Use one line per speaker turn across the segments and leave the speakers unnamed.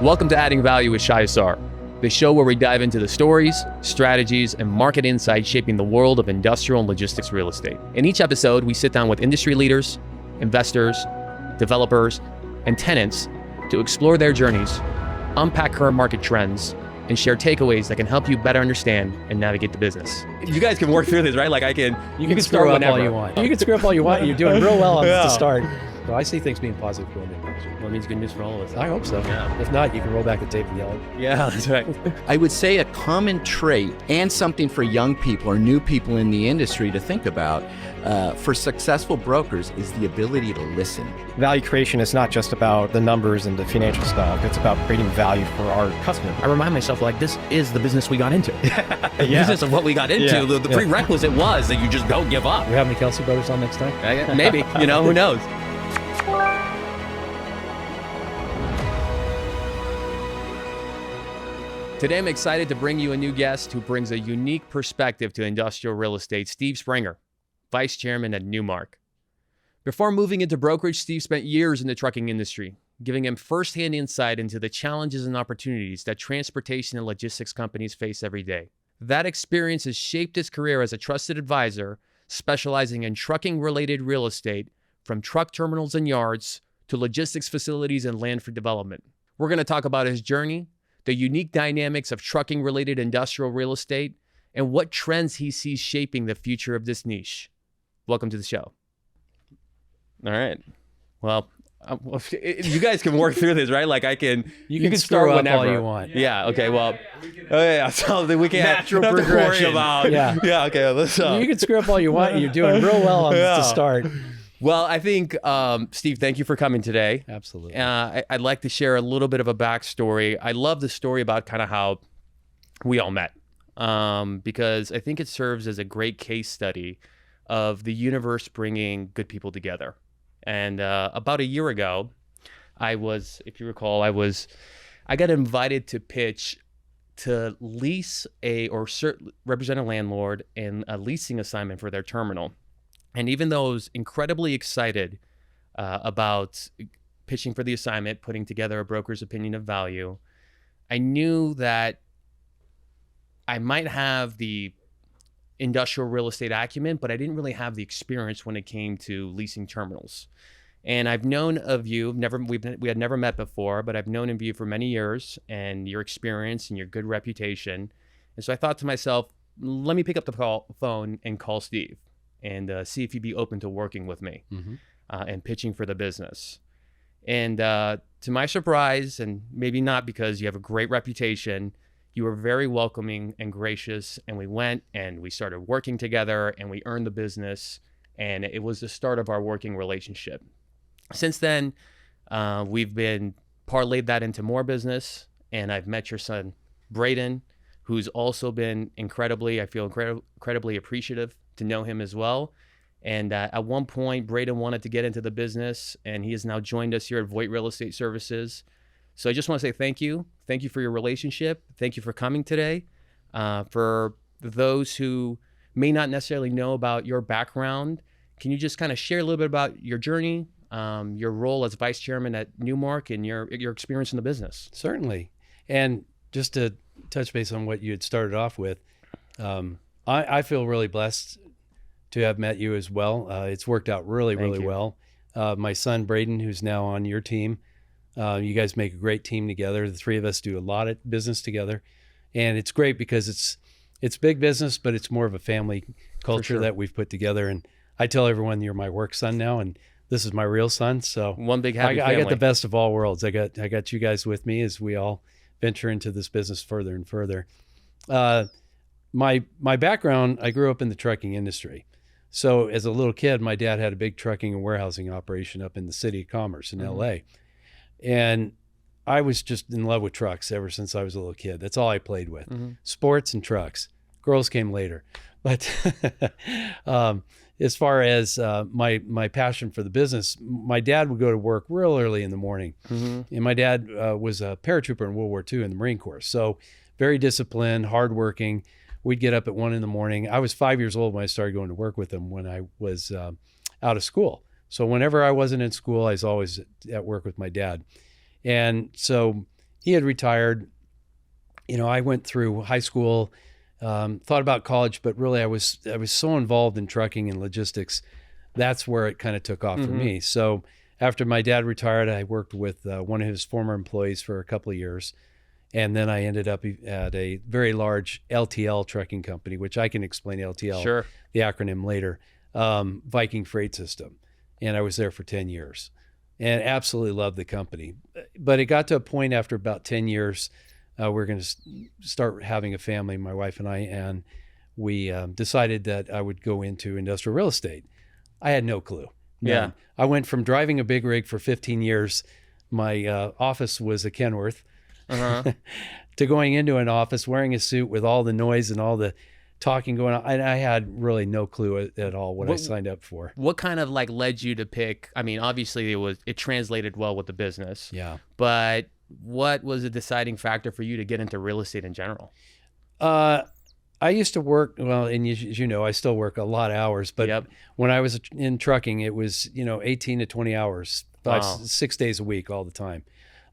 Welcome to Adding Value with Shai Assar, the show where we dive into the stories, strategies, and market insights shaping the world of industrial and logistics real estate. In each episode, we sit down with industry leaders, investors, developers, and tenants to explore their journeys, unpack current market trends, and share takeaways that can help you better understand and navigate the business. You guys can work through this, right? Like you can
screw up all you want. You can screw up all you want. You're doing real well on this to start. So I see things being positive going in.
Well, it means good news for all of us.
I hope so.
Yeah.
If not, you can roll back the tape and yell.
Yeah, that's right.
I would say a common trait and something for young people or new people in the industry to think about for successful brokers is the ability to listen.
Value creation is not just about the numbers and the financial stuff. It's about creating value for our customer.
I remind myself, like, this is the business we got into. The business of what we got into.
Yeah.
The prerequisite was that you just don't give up.
We having the Kelsey brothers on next time?
Maybe, who knows? Today, I'm excited to bring you a new guest who brings a unique perspective to industrial real estate, Steve Sprenger, Vice Chairman at Newmark. Before moving into brokerage, Steve spent years in the trucking industry, giving him firsthand insight into the challenges and opportunities that transportation and logistics companies face every day. That experience has shaped his career as a trusted advisor, specializing in trucking-related real estate, from truck terminals and yards to logistics facilities and land for development. We're going to talk about his journey, the unique dynamics of trucking-related industrial real estate, and what trends he sees shaping the future of this niche. Welcome to the show. All right. Well, you guys can work through this, right? Like
you can start whenever all you want.
Yeah. Okay. Well. So we can't
natural
have to worry
progression.
about. Yeah. Okay. Let's.
You can screw up all you want. You're doing real well on this to start.
Well, I think, Steve, thank you for coming today.
Absolutely.
I'd like to share a little bit of a backstory. I love the story about kind of how we all met, because I think it serves as a great case study of the universe bringing good people together. And about a year ago, if you recall, I got invited to pitch to lease represent a landlord in a leasing assignment for their terminal. And even though I was incredibly excited about pitching for the assignment, putting together a broker's opinion of value, I knew that I might have the industrial real estate acumen, but I didn't really have the experience when it came to leasing terminals. And I've known of you, we had never met before, but I've known of you for many years and your experience and your good reputation. And so I thought to myself, let me pick up the phone and call Steve and see if he'd be open to working with me and pitching for the business. And to my surprise, and maybe not because you have a great reputation, you were very welcoming and gracious, and we went and we started working together and we earned the business, and it was the start of our working relationship. Since then, we've been parlayed that into more business, and I've met your son, Braden, who's also been incredibly appreciative to know him as well. And at one point, Braden wanted to get into the business, and he has now joined us here at Voight Real Estate Services. So I just want to say thank you. Thank you for your relationship. Thank you for coming today. For those who may not necessarily know about your background, can you just kind of share a little bit about your journey, your role as vice chairman at Newmark, and your experience in the business?
Certainly. And just to touch base on what you had started off with, I feel really blessed to have met you as well. It's worked out really well. My son, Braden, who's now on your team, you guys make a great team together. The three of us do a lot of business together. And it's great because it's big business, but it's more of a family culture that we've put together. And I tell everyone you're my work son now, and this is my real son. So
one big happy
I
family.
got the best of all worlds. I got you guys with me as we all venture into this business further and further. My background, I grew up in the trucking industry. So as a little kid, my dad had a big trucking and warehousing operation up in the city of Commerce in LA. And I was just in love with trucks ever since I was a little kid. That's all I played with. Sports and trucks. Girls came later. But as far as my passion for the business, my dad would go to work real early in the morning. And my dad was a paratrooper in World War II in the Marine Corps. So very disciplined, hardworking. We'd get up at 1 a.m. I was 5 years old when I started going to work with him when I was out of school. So whenever I wasn't in school, I was always at work with my dad. And so he had retired. I went through high school, thought about college, but really I was so involved in trucking and logistics. That's where it kind of took off for me. So after my dad retired, I worked with one of his former employees for a couple of years. And then I ended up at a very large LTL trucking company, which I can explain LTL,
Sure.
the acronym later, Viking Freight System. And I was there for 10 years and absolutely loved the company. But it got to a point after about 10 years, we're going to start having a family, my wife and I, and we decided that I would go into industrial real estate. I had no clue. None.
Yeah.
I went from driving a big rig for 15 years. My office was a Kenworth. To going into an office wearing a suit with all the noise and all the talking going on. And I had really no clue at all what I signed up for.
What kind of like led you to pick? I mean, obviously it translated well with the business.
Yeah.
But what was a deciding factor for you to get into real estate in general?
I used to work, well, and as you know, I still work a lot of hours, but when I was in trucking, it was, 18 to 20 hours, 6 days a week, all the time.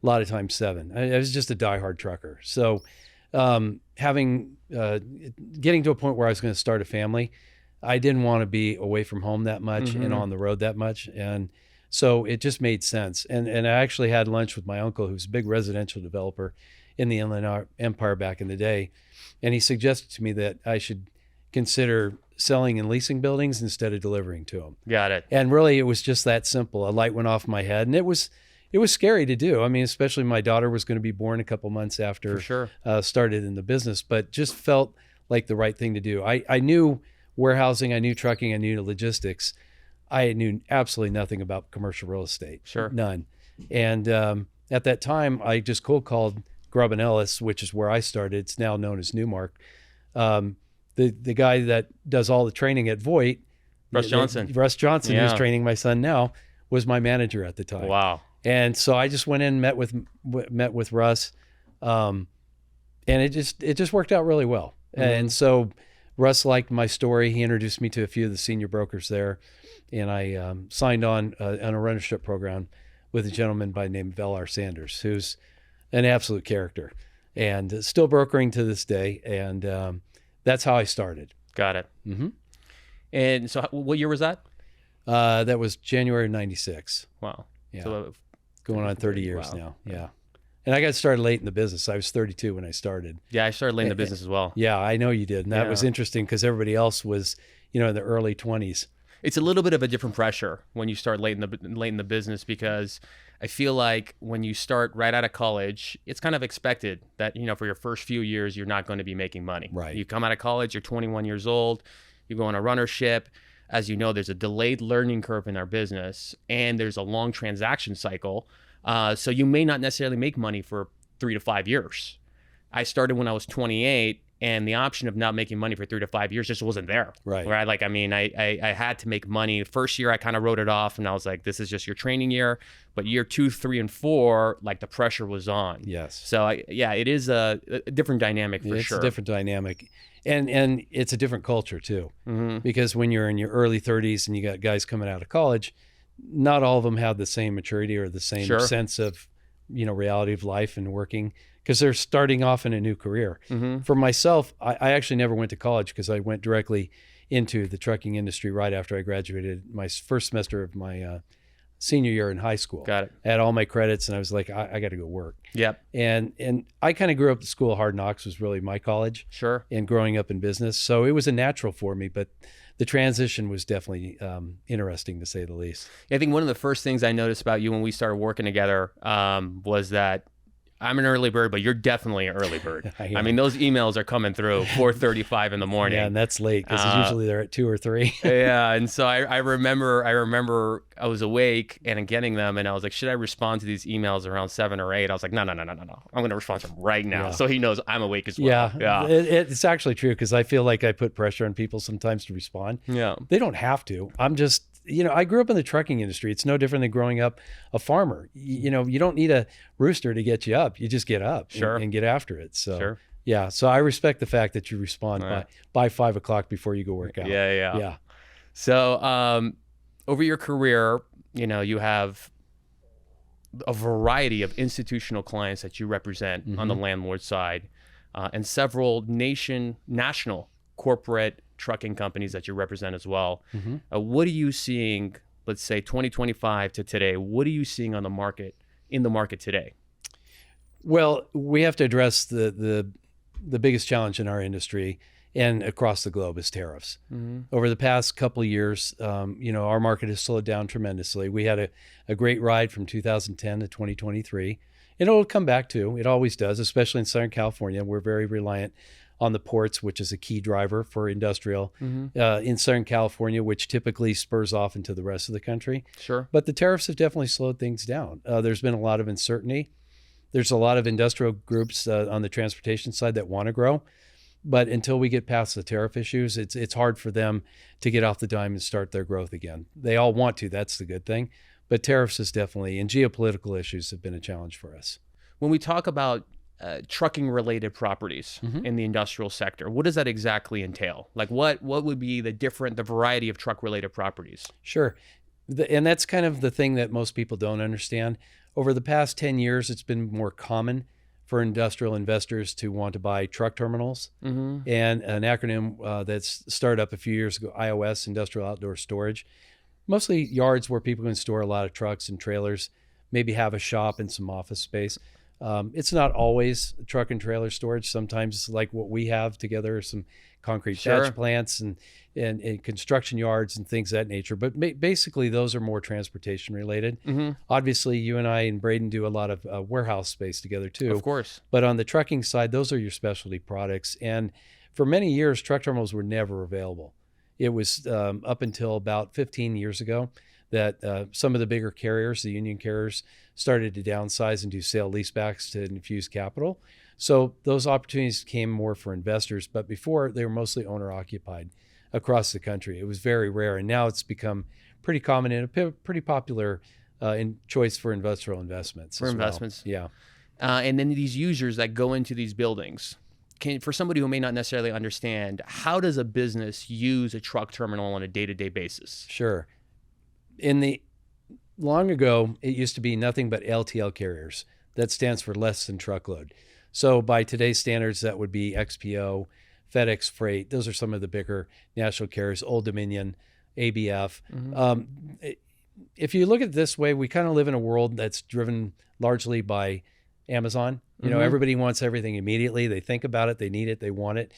A lot of times 7. I was just a diehard trucker. So getting to a point where I was going to start a family, I didn't want to be away from home that much and on the road that much. And so it just made sense. And I actually had lunch with my uncle, who's a big residential developer in the Inland Empire back in the day. And he suggested to me that I should consider selling and leasing buildings instead of delivering to them.
Got it.
And really, it was just that simple. A light went off my head, and it was scary to do. I mean, especially my daughter was going to be born a couple months after started in the business, but just felt like the right thing to do. I knew warehousing, I knew trucking, I knew logistics. I knew absolutely nothing about commercial real estate.
Sure.
None. And at that time, I just cold called Grubb & Ellis, which is where I started. It's now known as Newmark. The guy that does all the training at Voight,
Russ Johnson,
who's training my son now, was my manager at the time.
Wow.
And so I just went in, met with Russ, and it just worked out really well. And so Russ liked my story. He introduced me to a few of the senior brokers there, and I signed on a runnership program with a gentleman by the name of L.R. Sanders, who's an absolute character and still brokering to this day. And that's how I started.
Got it. And so what year was that?
That was January of 96.
Wow.
Yeah.
So,
going on 30 years now. Yeah. And I got started late in the business. I was 32 when I started.
Yeah, I started late in the business as well.
Yeah, I know you did. And that was interesting because everybody else was, in the early 20s.
It's a little bit of a different pressure when you start late in the business, because I feel like when you start right out of college, it's kind of expected that, for your first few years, you're not going to be making money.
Right.
You come out of college, you're 21 years old, you go on a runnership. As you know, there's a delayed learning curve in our business, and there's a long transaction cycle. So you may not necessarily make money for 3 to 5 years. I started when I was 28, and the option of not making money for 3 to 5 years just wasn't there.
Right.
I had to make money. First year, I kind of wrote it off, and I was like, this is just your training year. But year 2, 3, and 4, like the pressure was on.
Yes.
So it is a different dynamic for sure.
It's a different dynamic. And it's a different culture too, because when you're in your early 30s and you got guys coming out of college, not all of them have the same maturity or the same sense of, reality of life and working, because they're starting off in a new career. For myself, I actually never went to college because I went directly into the trucking industry right after I graduated my first semester of my senior year in high school.
Got it.
I had all my credits and I was like, I got to go work.
Yep.
And I kind of grew up, the School of Hard Knocks was really my college.
Sure.
And growing up in business. So it was a natural for me, but the transition was definitely interesting, to say the least.
I think one of the first things I noticed about you when we started working together was that I'm an early bird, but you're definitely an early bird. I mean, those emails are coming through 4:35 in the morning.
Yeah, and that's late because usually they're at 2 or 3.
Yeah, and so I remember I was awake and getting them, and I was like, should I respond to these emails around 7 or 8? I was like, no. I'm going to respond to them right now, so he knows I'm awake as well.
Yeah. It's actually true, because I feel like I put pressure on people sometimes to respond.
Yeah, they
don't have to. I'm just. I grew up in the trucking industry. It's no different than growing up a farmer. You don't need a rooster to get you up. You just get up and get after it. So, yeah. So I respect the fact that you respond by 5 o'clock before you go work out.
Yeah. So over your career, you have a variety of institutional clients that you represent on the landlord side, and several national corporate trucking companies that you represent as well. What are you seeing, let's say 2025 to today? What are you seeing on the market, in the market today?
Well, we have to address the biggest challenge in our industry and across the globe is tariffs. Over the past couple of years, our market has slowed down tremendously. We had a great ride from 2010 to 2023. And it'll come back too. It always does, especially in Southern California. We're very reliant on the ports, which is a key driver for industrial in Southern California, which typically spurs off into the rest of the country.
Sure.
But the tariffs have definitely slowed things down. There's been a lot of uncertainty. There's a lot of industrial groups on the transportation side that want to grow. But until we get past the tariff issues, it's hard for them to get off the dime and start their growth again. They all want to. That's the good thing. But tariffs is definitely, and geopolitical issues have been a challenge for us.
When we talk about trucking related properties in the industrial sector, what does that exactly entail? Like what would be the variety of truck related properties?
Sure. And that's kind of the thing that most people don't understand. Over the past 10 years, it's been more common for industrial investors to want to buy truck terminals. And an acronym that's started up a few years ago, IOS, Industrial Outdoor Storage. Mostly yards where people can store a lot of trucks and trailers, maybe have a shop and some office space. It's not always truck and trailer storage. Sometimes like what we have together, some concrete batch plants and construction yards and things of that nature. But basically those are more transportation related. Obviously you and I and Braden do a lot of warehouse space together too.
Of course.
But on the trucking side, those are your specialty products. And for many years, truck terminals were never available. It was up until about 15 years ago that some of the bigger carriers, the union carriers, started to downsize and do sale leasebacks to infuse capital. So those opportunities came more for investors, but before they were mostly owner occupied across the country. It was very rare, and now it's become pretty common and a pretty popular in choice for industrial investments.
For investments.
Yeah.
And then these users that go into these buildings, for somebody who may not necessarily understand, how does a business use a truck terminal on a day-to-day basis?
Sure. Long ago, it used to be nothing but LTL carriers. That stands for less than truckload. So by today's standards, that would be XPO, FedEx Freight. Those are some of the bigger national carriers, Old Dominion, ABF. If you look at it this way, we kind of live in a world that's driven largely by Amazon. Everybody wants everything immediately. They think about it, they need it, they want it.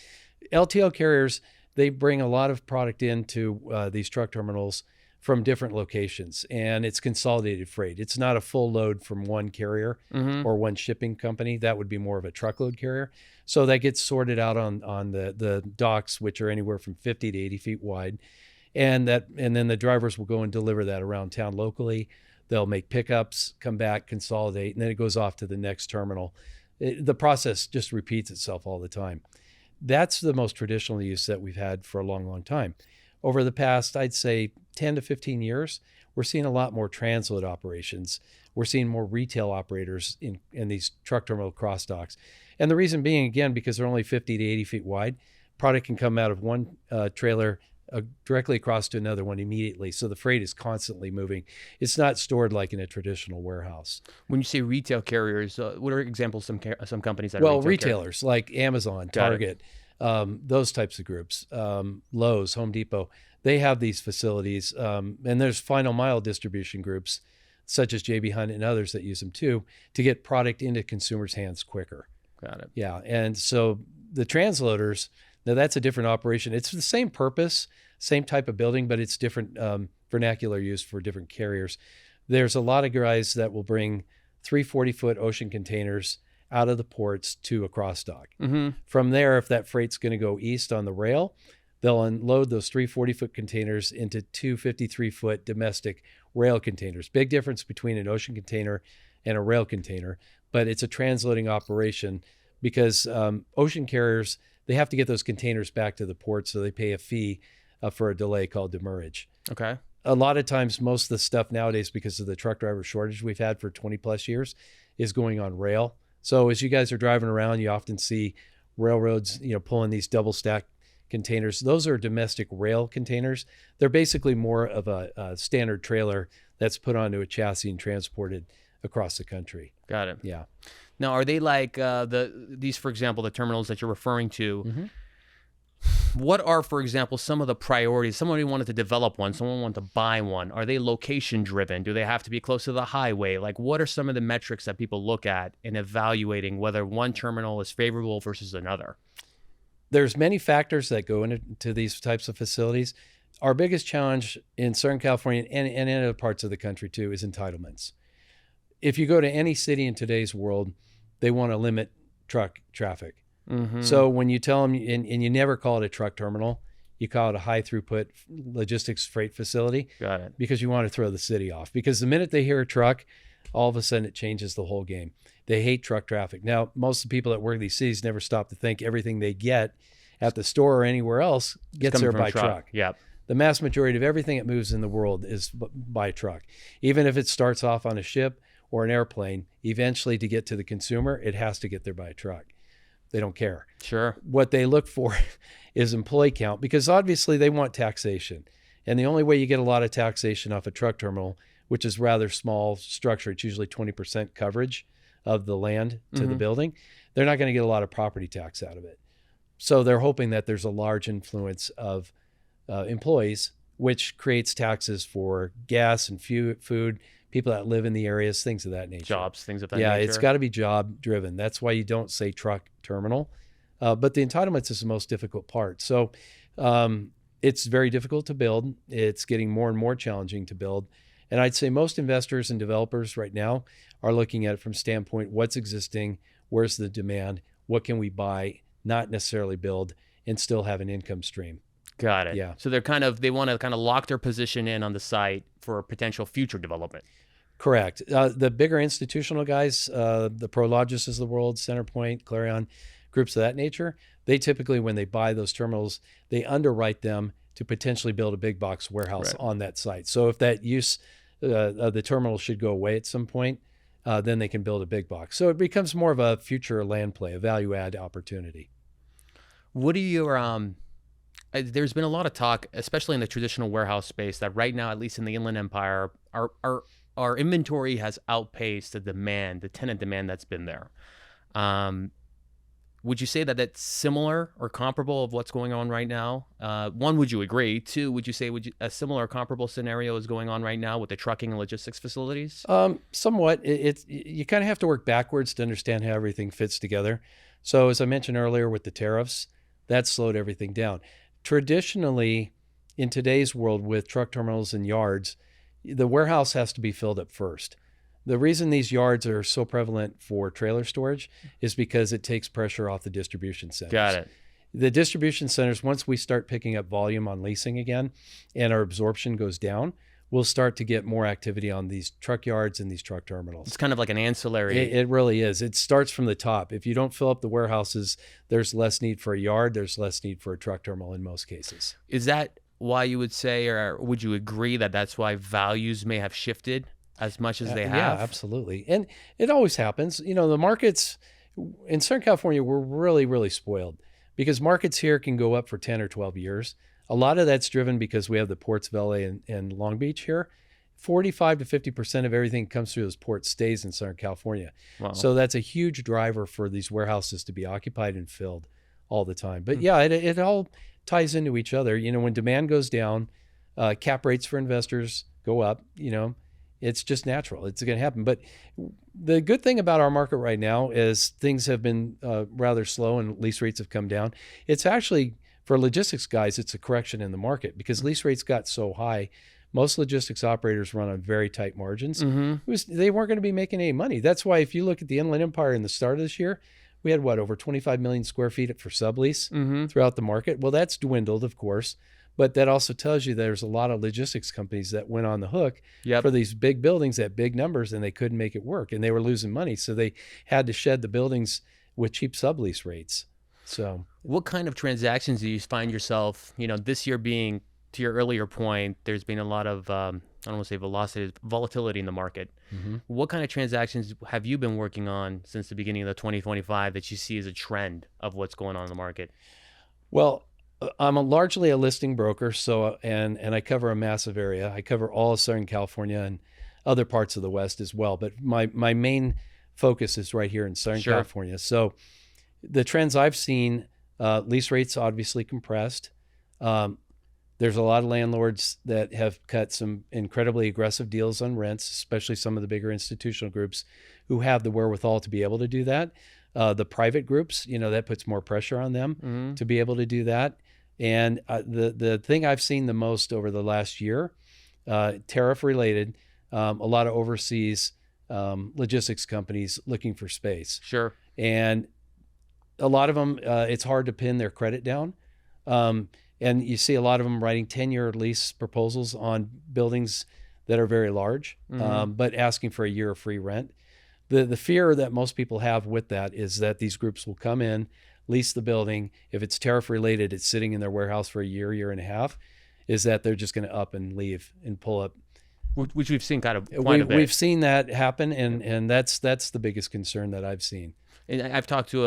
LTL carriers, they bring a lot of product into these truck terminals from different locations, and it's consolidated freight. It's not a full load from one carrier or one shipping company. That would be more of a truckload carrier. So that gets sorted out on the docks, which are anywhere from 50 to 80 feet wide. And then the drivers will go and deliver that around town locally. They'll make pickups, come back, consolidate, and then it goes off to the next terminal. The process just repeats itself all the time. That's the most traditional use that we've had for a long, long time. Over the past, I'd say 10 to 15 years, we're seeing a lot more transload operations. We're seeing more retail operators in these truck terminal cross docks. And the reason being, again, because they're only 50 to 80 feet wide, product can come out of one trailer directly across to another one immediately. So the freight is constantly moving. It's not stored like in a traditional warehouse.
When you say retail carriers, what are examples of some companies that are
retailers like Amazon, Target, those types of groups, Lowe's, Home Depot, they have these facilities. And there's final mile distribution groups such as JB Hunt and others that use them too, to get product into consumers' hands quicker.
Got it.
Yeah. And so the transloaders, now that's a different operation. It's the same purpose, same type of building, but it's different vernacular used for different carriers. There's a lot of guys that will bring 3 40-foot ocean containers out of the ports to a cross dock. From there, if that freight's going to go east on the rail, they'll unload those 3 40-foot containers into 2 53-foot domestic rail containers. Big difference between an ocean container and a rail container, but it's a transloading operation because ocean carriers, they have to get those containers back to the port, so they pay a fee for a delay called demurrage.
Okay.
A lot of times, most of the stuff nowadays, because of the truck driver shortage we've had for 20 plus years, is going on rail. So as you guys are driving around, you often see railroads, pulling these double stack containers. Those are domestic rail containers. They're basically more of a standard trailer that's put onto a chassis and transported across the country.
Got it.
Yeah.
Now, are they like these, for example, the terminals that you're referring to?
Mm-hmm.
What are, for example, some of the priorities? Somebody wanted to develop one, someone wanted to buy one. Are they location driven? Do they have to be close to the highway? Like, what are some of the metrics that people look at in evaluating whether one terminal is favorable versus another?
There's many factors that go into these types of facilities. Our biggest challenge in Southern California and in other parts of the country too is entitlements. If you go to any city in today's world, they want to limit truck traffic.
Mm-hmm.
So when you tell them, and you never call it a truck terminal, you call it a high throughput logistics freight facility.
Got it.
Because you want to throw the city off. Because the minute they hear a truck, all of a sudden it changes the whole game. They hate truck traffic. Now, most of the people that work in these cities never stop to think everything they get at the store or anywhere else gets there by truck.
Yep.
The mass majority of everything that moves in the world is by truck. Even if it starts off on a ship or an airplane, eventually to get to the consumer, it has to get there by a truck. They don't care.
Sure.
What they look for is employee count, because obviously they want taxation. And the only way you get a lot of taxation off a truck terminal, which is rather small structure, it's usually 20% coverage of the land to the building, they're not going to get a lot of property tax out of it. So they're hoping that there's a large influence of employees, which creates taxes for gas and food, people that live in the areas, things of that nature.
Jobs, things of that
nature.
nature.
Yeah, it's got to be job driven. That's why you don't say truck terminal. But the entitlements is the most difficult part. So it's very difficult to build. It's getting more and more challenging to build. And I'd say most investors and developers right now are looking at it from standpoint, what's existing, where's the demand, what can we buy, not necessarily build, and still have an income stream.
Got it.
Yeah.
So they want to kind of lock their position in on the site for potential future development.
Correct. The bigger institutional guys, the Prologis of the world, Centerpoint, Clarion, groups of that nature, they typically, when they buy those terminals, they underwrite them to potentially build a big box warehouse on that site. So if that use of the terminal should go away at some point, then they can build a big box. So it becomes more of a future land play, a value add opportunity.
What are your there's been a lot of talk, especially in the traditional warehouse space, that right now, at least in the Inland Empire, our inventory has outpaced the demand, the tenant demand that's been there. Would you say that that's similar or comparable of what's going on right now? One, would you agree? Two, would you say a similar or comparable scenario is going on right now with the trucking and logistics facilities?
Somewhat. You kind of have to work backwards to understand how everything fits together. So as I mentioned earlier with the tariffs, that slowed everything down. Traditionally, in today's world with truck terminals and yards, the warehouse has to be filled up first. The reason these yards are so prevalent for trailer storage is because it takes pressure off the distribution centers.
Got it.
The distribution centers, once we start picking up volume on leasing again and our absorption goes down, we'll start to get more activity on these truck yards and these truck terminals.
It's kind of like an ancillary.
It really is. It starts from the top. If you don't fill up the warehouses, there's less need for a yard. There's less need for a truck terminal in most cases.
Is that why you would say, or would you agree that that's why values may have shifted as much as they have?
Yeah, absolutely. And it always happens. You know, the markets in Southern California, we're really, really spoiled because markets here can go up for 10 or 12 years. A lot of that's driven because we have the ports of LA and Long Beach here. 45 to 50% of everything that comes through those ports stays in Southern California.
Wow.
So that's a huge driver for these warehouses to be occupied and filled all the time. But yeah, it all ties into each other. You know, when demand goes down, cap rates for investors go up, you know, it's just natural. It's going to happen. But the good thing about our market right now is things have been rather slow and lease rates have come down. It's actually, for logistics guys, it's a correction in the market because lease rates got so high. Most logistics operators run on very tight margins. They weren't going to be making any money. That's why if you look at the Inland Empire in the start of this year, we had over 25 million square feet for sublease throughout the market. Well, that's dwindled, of course. But that also tells you there's a lot of logistics companies that went on the hook for these big buildings at big numbers, and they couldn't make it work, and they were losing money. So they had to shed the buildings with cheap sublease rates. So
what kind of transactions do you find yourself, you know, this year being, to your earlier point, there's been a lot of, I don't want to say volatility in the market. What kind of transactions have you been working on since the beginning of the 2025 that you see as a trend of what's going on in the market?
Well, I'm largely a listing broker, so and I cover a massive area. I cover all of Southern California, and other parts of the West as well. But my main focus is right here in Southern California. So the trends I've seen, lease rates obviously compressed. There's a lot of landlords that have cut some incredibly aggressive deals on rents, especially some of the bigger institutional groups who have the wherewithal to be able to do that. The private groups, that puts more pressure on them to be able to do that. And the thing I've seen the most over the last year, tariff related, a lot of overseas logistics companies looking for space.
Sure.
And a lot of them, it's hard to pin their credit down. And you see a lot of them writing 10-year lease proposals on buildings that are very large, but asking for a year of free rent. The fear that most people have with that is that these groups will come in, lease the building. If it's tariff related, it's sitting in their warehouse for a year and a half, is that they're just going to up and leave and pull up.
Which we've seen kind of quite a bit.
We've seen that happen, and that's the biggest concern that I've seen.
And I've talked to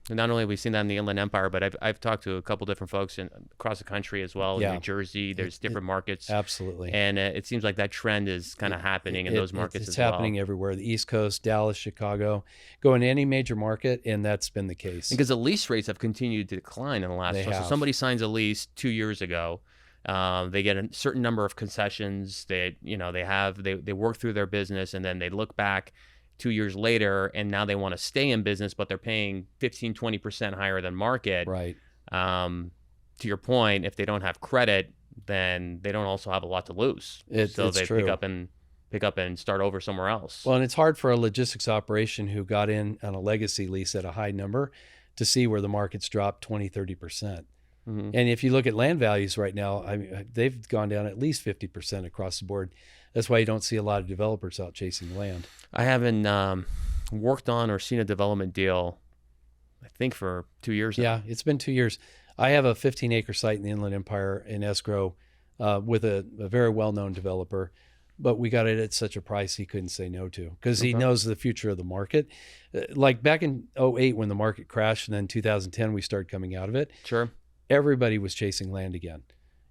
not only have we seen that in the Inland Empire, but I've talked to a couple different folks across the country as well. In New Jersey, there's different markets.
Absolutely.
And it seems like that trend is kind of happening in those markets as well.
It's happening everywhere. The East Coast, Dallas, Chicago, go in any major market, and that's been the case.
Because the lease rates have continued to decline in the last year. So somebody signs a lease 2 years ago. They get a certain number of concessions. They work through their business, and then they look back 2 years later, and now they want to stay in business, but they're paying 15-20% higher than market.
Right.
To your point, if they don't have credit, then they don't also have a lot to lose. So they
true.
pick up and start over somewhere else.
Well, and it's hard for a logistics operation who got in on a legacy lease at a high number to see where the market's dropped 20-30%. And if you look at land values right now, they've gone down at least 50% across the board. That's why you don't see a lot of developers out chasing land.
I haven't worked on or seen a development deal, I think, for 2 years now.
Yeah, it's been 2 years. I have a 15-acre site in the Inland Empire in escrow with a very well-known developer, but we got it at such a price he couldn't say no to because he knows the future of the market. Like back in 2008 when the market crashed, and then 2010 we started coming out of it.
Sure.
Everybody was chasing land again.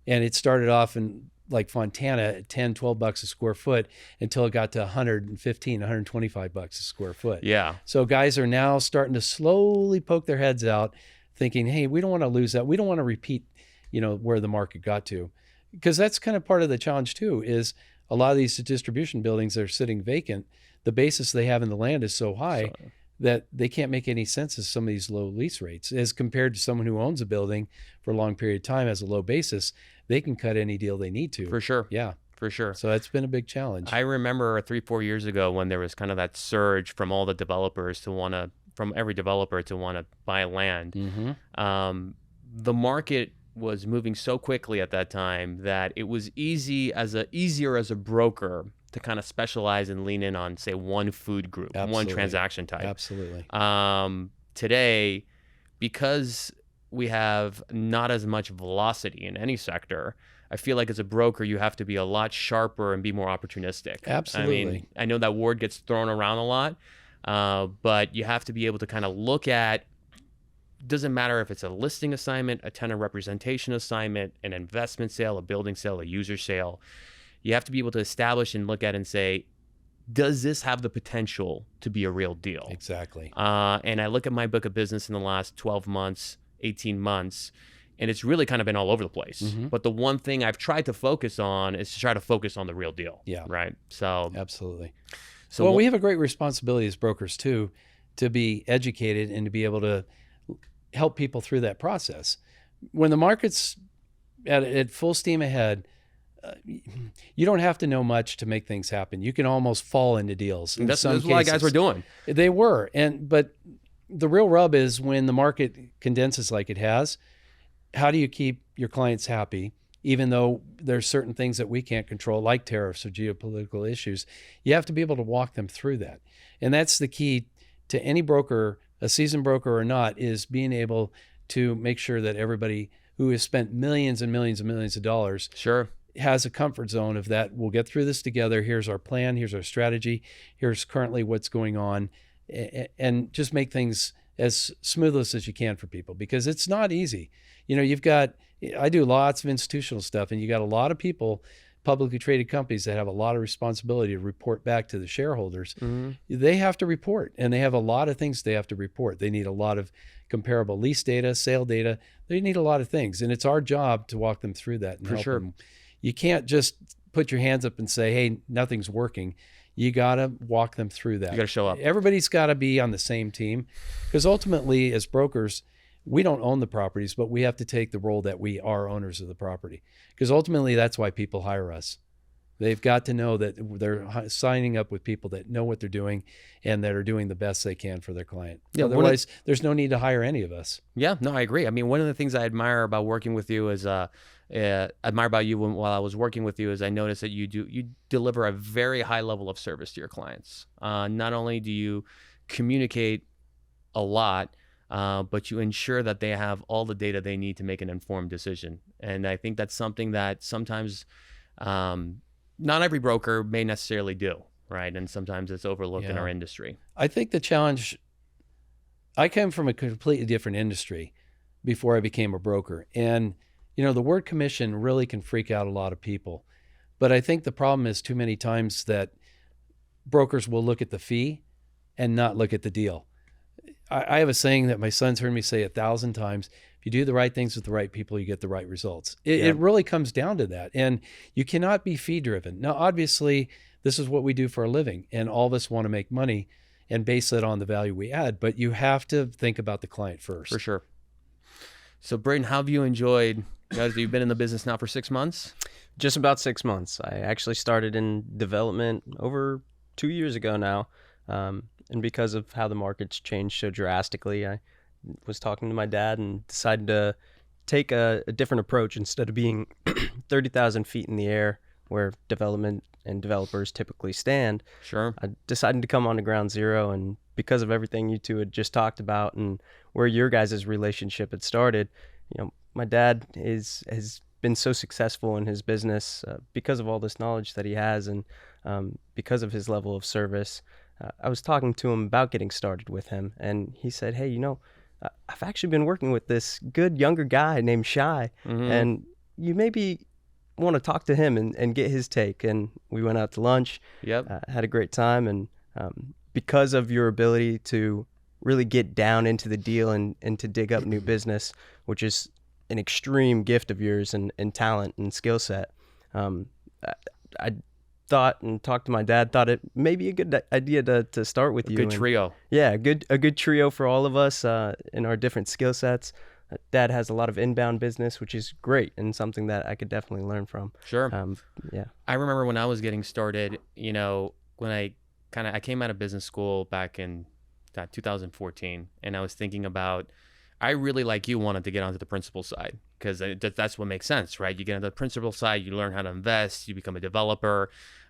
And it started off in like Fontana at $10-12 a square foot until it got to $125 a square foot.
Yeah.
So guys are now starting to slowly poke their heads out thinking, hey, we don't want to lose that. We don't want to repeat, where the market got to. Because that's kind of part of the challenge too, is a lot of these distribution buildings that are sitting vacant, the basis they have in the land is so high that they can't make any sense as some of these low lease rates. As compared to someone who owns a building for a long period of time, has a low basis, they can cut any deal they need to.
For sure.
Yeah.
For sure.
So that's been a big challenge.
I remember 3-4 years ago when there was kind of that surge from all the developers from every developer to want to buy land. The market was moving so quickly at that time that it was easier as a broker to kind of specialize and lean in on, say, one food group, one transaction type.
Absolutely.
Today, because we have not as much velocity in any sector, I feel like as a broker, you have to be a lot sharper and be more opportunistic.
Absolutely.
I mean, I know that word gets thrown around a lot, but you have to be able to kind of look at, doesn't matter if it's a listing assignment, a tenant representation assignment, an investment sale, a building sale, a user sale. You have to be able to establish and look at and say, does this have the potential to be a real deal?
Exactly.
And I look at my book of business in the last 12 months, 18 months, and it's really kind of been all over the place. But the one thing I've tried to focus on is to try to focus on the real deal.
Yeah.
Right. So
absolutely.
So
well, we have a great responsibility as brokers too, to be educated and to be able to help people through that process. When the market's at full steam ahead, you don't have to know much to make things happen. You can almost fall into deals.
That's what a lot of guys were doing.
They were. But the real rub is when the market condenses like it has, how do you keep your clients happy, even though there's certain things that we can't control, like tariffs or geopolitical issues? You have to be able to walk them through that. And that's the key to any broker, a seasoned broker or not, is being able to make sure that everybody who has spent millions and millions and millions of dollars has a comfort zone of that. We'll get through this together. Here's our plan. Here's our strategy. Here's currently what's going on, and just make things as smooth as you can for people, because it's not easy. I do lots of institutional stuff, and you got a lot of people publicly traded companies that have a lot of responsibility to report back to the shareholders,
Mm-hmm.
they have to report, and they have a lot of things they have to report. They need a lot of comparable lease data, sale data. They need a lot of things, and it's our job to walk them through that and
For
help
sure.
them. You can't just put your hands up and say, hey, nothing's working. You got to walk them through that.
You got to show up.
Everybody's got to be on the same team, because ultimately, as brokers, we don't own the properties, but we have to take the role that we are owners of the property, because ultimately that's why people hire us. They've got to know that they're signing up with people that know what they're doing and that are doing the best they can for their client.
Yeah,
otherwise, there's no need to hire any of us.
Yeah, no, I agree. I mean, one of the things I admire about working with you is admire about you while I was working with you is I noticed that you deliver a very high level of service to your clients. Not only do you communicate a lot, but you ensure that they have all the data they need to make an informed decision. And I think that's something that sometimes not every broker may necessarily do, right? And sometimes it's overlooked in our industry.
I think the challenge, I came from a completely different industry before I became a broker. And, the word commission really can freak out a lot of people. But I think the problem is too many times that brokers will look at the fee and not look at the deal. I have a saying that my son's heard me say 1,000 times. If you do the right things with the right people, you get the right results. It really comes down to that. And you cannot be fee driven. Now, obviously, this is what we do for a living, and all of us want to make money and base it on the value we add, but you have to think about the client first.
For sure. So, Braden, how have you enjoyed, you've been in the business now for 6 months?
Just about 6 months. I actually started in development over 2 years ago now. And because of how the market's changed so drastically, I was talking to my dad and decided to take a different approach. Instead of being 30,000 feet in the air where development and developers typically stand,
Sure.
I decided to come on to ground zero. And because of everything you two had just talked about and where your guys' relationship had started, my dad has been so successful in his business because of all this knowledge that he has, and because of his level of service. I was talking to him about getting started with him, and he said, hey, I've actually been working with this good younger guy named Shy, and you maybe want to talk to him and get his take. And we went out to lunch, had a great time, and because of your ability to really get down into the deal and to dig up new business, which is an extreme gift of yours and talent and skill set, I thought and talked to my dad, thought it may be a good idea to start with you.
Good trio.
Yeah, a good trio for all of us in our different skill sets. Dad has a lot of inbound business, which is great and something that I could definitely learn from.
Sure.
Yeah.
I remember when I was getting started, when I came out of business school back in 2014, and I was thinking about, I really, like you, wanted to get onto the principal side, because that's what makes sense, right? You get onto the principal side, you learn how to invest, you become a developer.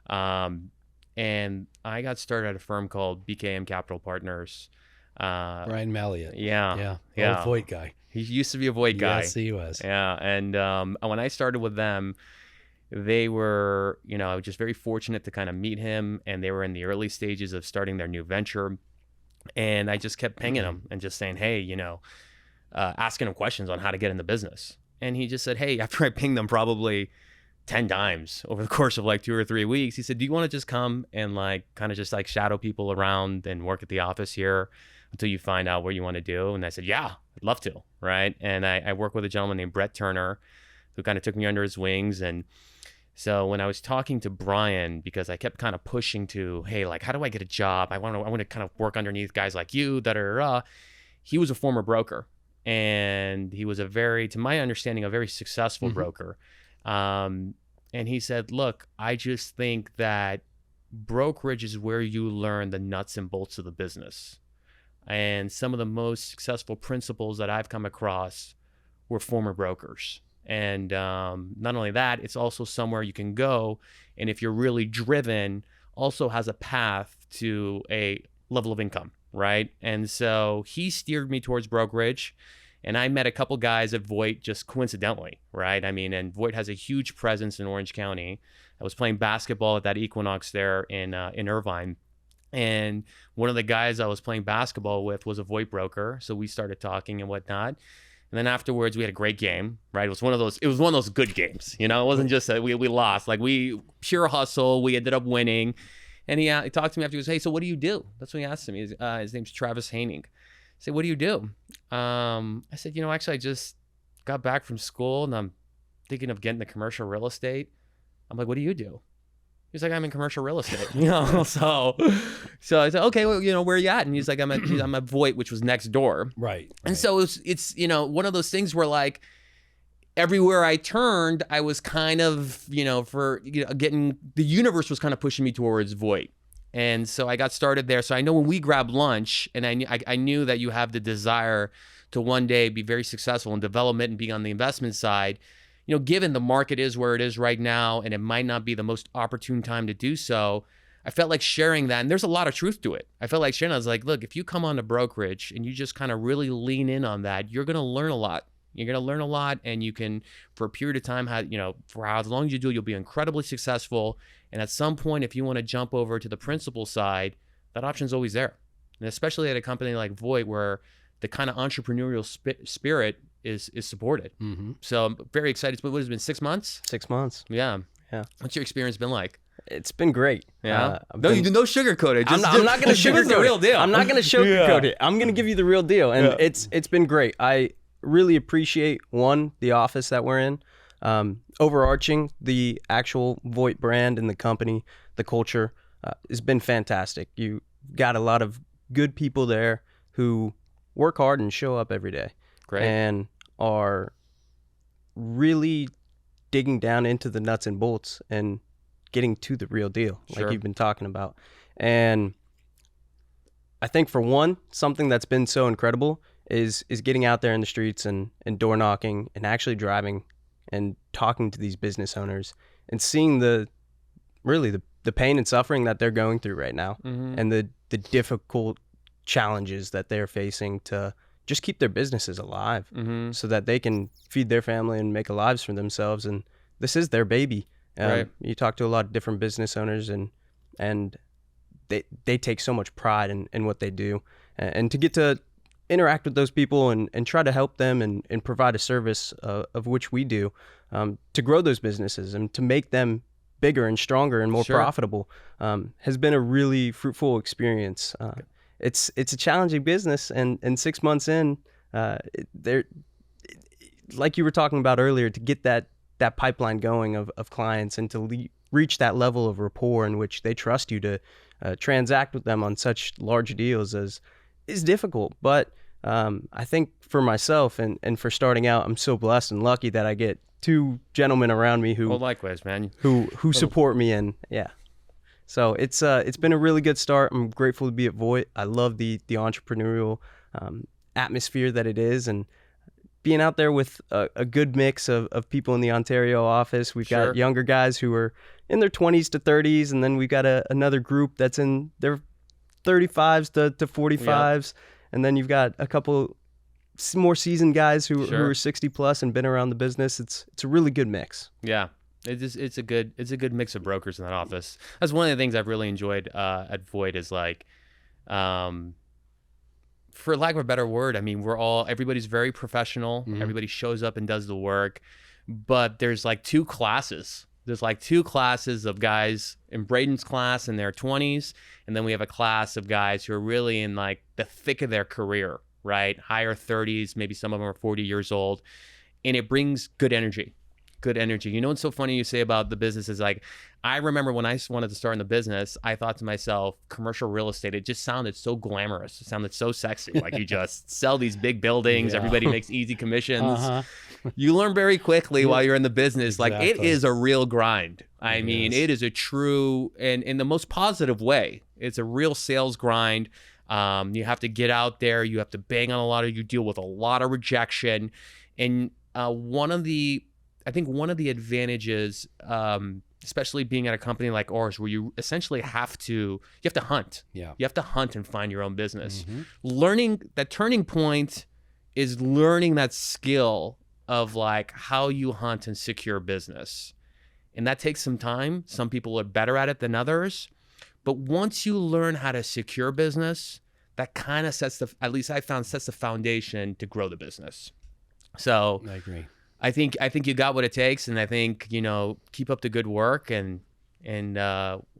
And I got started at a firm called BKM Capital Partners.
Brian Malliot.
Yeah.
Old Voight guy.
He used to be a Voight guy.
Yes, he was.
Yeah. And when I started with them, they were, I was just very fortunate to kind of meet him, and they were in the early stages of starting their new venture. And I just kept pinging him and just saying, hey, asking him questions on how to get in the business. And he just said, hey, after I pinged them probably 10 times over the course of like 2 or 3 weeks, he said, do you want to just come and kind of just shadow people around and work at the office here until you find out what you want to do? And I said, yeah, I'd love to. Right. And I work with a gentleman named Brett Turner, who kind of took me under his wings. And so when I was talking to Brian, because I kept kind of pushing to, hey, how do I get a job? I want to kind of work underneath guys like you he was a former broker. And he was to my understanding, a very successful broker. And he said, look, I just think that brokerage is where you learn the nuts and bolts of the business. And some of the most successful principals that I've come across were former brokers. And not only that, it's also somewhere you can go, and if you're really driven, also has a path to a level of income, right? And so he steered me towards brokerage. And I met a couple guys at Voight just coincidentally, right? I mean, and Voight has a huge presence in Orange County. I was playing basketball at that Equinox there in Irvine. And one of the guys I was playing basketball with was a Voight broker. So we started talking and whatnot. And then afterwards, we had a great game, right? It was one of those good games, you know? It wasn't just that we lost. Like, we pure hustle. We ended up winning. And he talked to me after. He goes, hey, so what do you do? That's what he asked me. His name's Travis Haining. I said, what do you do? I said, actually, I just got back from school and I'm thinking of getting into commercial real estate. I'm like, what do you do? He's like, I'm in commercial real estate, So I said, okay, well, where are you at? And he's like, I'm at Voight, which was next door.
Right.
And so it's one of those things where, like, everywhere I turned, I was kind of, getting, the universe was kind of pushing me towards Voight. And so I got started there. So I know when we grabbed lunch, and I knew that you have the desire to one day be very successful in development and being on the investment side. Given the market is where it is right now, and it might not be the most opportune time to do so, I felt like sharing that. And there's a lot of truth to it. I felt like sharing. I was like, look, if you come on to brokerage and you just kind of really lean in on that, you're going to learn a lot. You're going to learn a lot, and you can, for a period of time, for as long as you do, you'll be incredibly successful. And at some point, if you want to jump over to the principal side, that option's always there. And especially at a company like Voight, where the kind of entrepreneurial spirit is supported. Mm-hmm. So I'm very excited. What has it been, 6 months?
6 months.
Yeah.
Yeah.
What's your experience been like?
It's been great.
Yeah. No sugarcoat it.
I'm not going to sugarcoat
the real deal.
I'm not going to sugarcoat it. I'm going to give you the real deal. And it's been great. I really appreciate, one, the office that we're in, overarching the actual Voight brand and the company, the culture has been fantastic. You got a lot of good people there who work hard and show up every day.
Great.
And are really digging down into the nuts and bolts and getting to the real deal, like you've been talking about. And I think, for one, something that's been so incredible is getting out there in the streets and door knocking and actually driving and talking to these business owners and seeing the pain and suffering that they're going through right now, and the difficult challenges that they're facing to just keep their businesses alive, so that they can feed their family and make lives for themselves. And this is their baby.
Right.
You talk to a lot of different business owners, and they take so much pride in what they do. And to get to interact with those people and try to help them and provide a service of which we do, to grow those businesses and to make them bigger and stronger and more profitable, has been a really fruitful experience. It's a challenging business, and 6 months in, like you were talking about earlier, to get that pipeline going of clients and to reach that level of rapport in which they trust you to transact with them on such large deals is difficult. But I think for myself and for starting out, I'm so blessed and lucky that I get two gentlemen around me who
likewise, man,
who support me. And so it's been a really good start. I'm grateful to be at Voight. I love the entrepreneurial atmosphere that it is, and being out there with a good mix of people in the Ontario office. We've got younger guys who are in their 20s to 30s, and then we've got another group that's in their 35s to 45s, and then you've got a couple more seasoned guys who are 60 plus and been around the business. It's a really good mix.
Yeah. It's a good mix of brokers in that office. That's one of the things I've really enjoyed at Voight is, like, for lack of a better word, I mean, everybody's very professional. Mm-hmm. Everybody shows up and does the work, but there's like two classes. There's like two classes of guys in Braden's class in their 20s, and then we have a class of guys who are really in like the thick of their career, right? Higher 30s, maybe some of them are 40 years old, and it brings good energy. Good energy. You know what's so funny you say about the business is, like, I remember when I wanted to start in the business, I thought to myself, commercial real estate, it just sounded so glamorous. It sounded so sexy. Like, you just sell these big buildings, everybody makes easy commissions. You learn very quickly while you're in the business, like, it is a real grind. I mean, it is a true, and in the most positive way, it's a real sales grind. You have to get out there, you have to bang on you deal with a lot of rejection. And one of the advantages, especially being at a company like ours, where you essentially have to hunt. Yeah. You have to hunt and find your own business. Mm-hmm. Learning that turning point is learning that skill of, like, how you hunt and secure business. And that takes some time. Some people are better at it than others. But once you learn how to secure business, that kind of sets the foundation to grow the business. So
I agree.
I think you got what it takes, and I think, keep up the good work and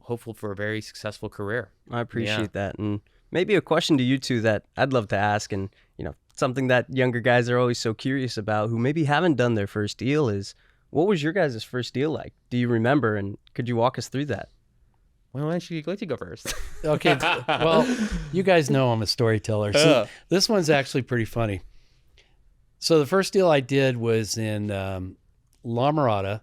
hopeful for a very successful career.
I appreciate that. And maybe a question to you two that I'd love to ask, and something that younger guys are always so curious about who maybe haven't done their first deal is, what was your guys' first deal like? Do you remember, and could you walk us through that?
Well, why don't you go first?
Okay. Well, you guys know I'm a storyteller. So this one's actually pretty funny. So the first deal I did was in La Mirada,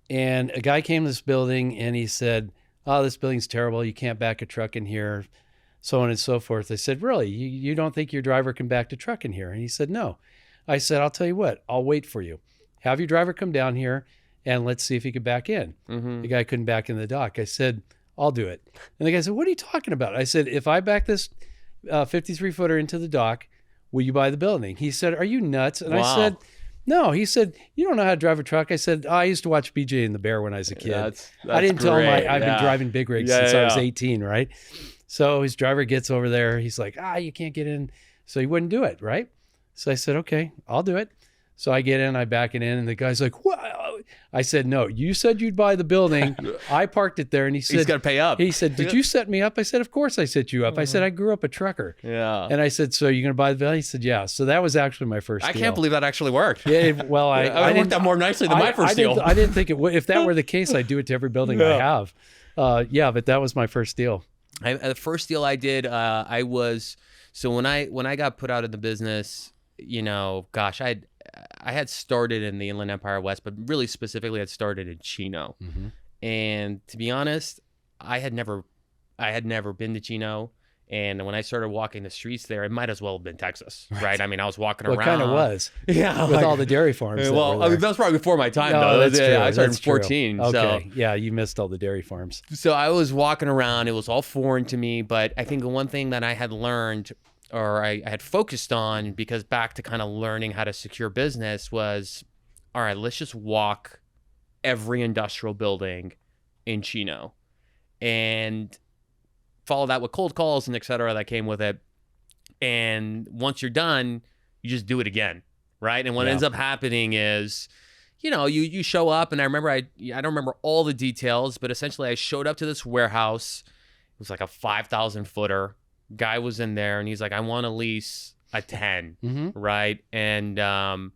and a guy came to this building and he said, "Oh, this building's terrible. You can't back a truck in here," so on and so forth. I said, "Really? You don't think your driver can back the truck in here?" And he said, "No." I said, "I'll tell you what, I'll wait for you. Have your driver come down here and let's see if he could back in."
Mm-hmm.
The guy couldn't back in the dock. I said, "I'll do it." And the guy said, "What are you talking about?" I said, "If I back this 53-footer into the dock, will you buy the building?" He said, "Are you nuts?" And
Wow.
I said, "No." He said, "You don't know how to drive a truck." I said, "I used to watch BJ and the Bear when I was a kid." I didn't tell him I've been driving big rigs since I was 18, right? So his driver gets over there. He's like, "You can't get in." So he wouldn't do it, right? So I said, "Okay, I'll do it." So I get in, I back it in, and the guy's like, "What?" I said, "No, you said you'd buy the building. I parked it there." And he said,
He's got to pay up.
He said, "Did you set me up?" I said, "Of course I set you up." I said, "I grew up a trucker."
Yeah.
And I said, "So you're going to buy the building?" He said, "Yeah." So that was actually my first
I
deal.
can't believe that actually worked.
Yeah, well,
I worked out more nicely than my first deal.
I didn't think it would. If that were the case, I'd do it to every building I have. But that was my first deal.
The first deal I did, when I got put out of the business, I had started in the Inland Empire West, but really specifically I'd started in Chino.
Mm-hmm.
And to be honest, I had never been to Chino. And when I started walking the streets there, it might as well have been Texas, right? I mean, I was walking around.
It kind of was.
Yeah.
With all the dairy farms.
that was probably before my time,
No,
though.
that's true.
I started in
That's true.
14.
Okay.
So.
Yeah, you missed all the dairy farms.
So I was walking around. It was all foreign to me. But I think the one thing that I had learned, or I had focused on, because back to kind of learning how to secure business, was, all right, let's just walk every industrial building in Chino and follow that with cold calls and et cetera that came with it. And once you're done, you just do it again, right? And what ends up happening is, you show up, and I remember, I don't remember all the details, but essentially I showed up to this warehouse. It was like a 5,000 footer. Guy was in there, and he's like, "I want to lease a 10, right?" And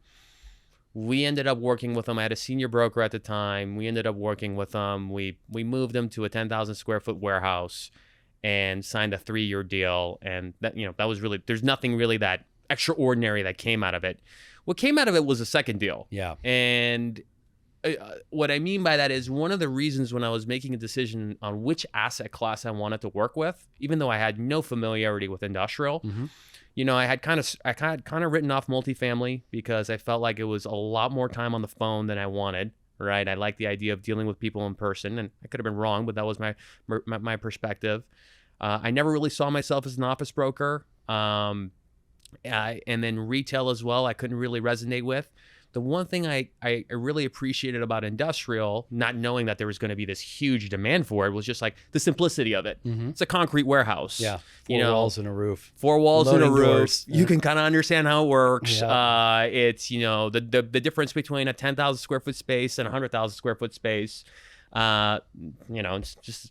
we ended up working with him. I had a senior broker at the time. We ended up working with him. We moved him to a 10,000 square foot warehouse and signed a 3-year deal. And that was really, there's nothing really that extraordinary that came out of it. What came out of it was a second deal.
Yeah.
And what I mean by that is, one of the reasons when I was making a decision on which asset class I wanted to work with, even though I had no familiarity with industrial, I had kind of written off multifamily because I felt like it was a lot more time on the phone than I wanted. Right, I like the idea of dealing with people in person, and I could have been wrong, but that was my perspective. I never really saw myself as an office broker, and then retail as well. I couldn't really resonate with. The one thing I really appreciated about industrial, not knowing that there was going to be this huge demand for it, was just like the simplicity of it. It's a concrete warehouse.
Yeah. Four walls and a roof.
4 walls and a
Loading
roof.
doors.
You can kind of understand how it works.
Yeah.
It's, the difference between a 10,000 square foot space and a 100,000 square foot space. It's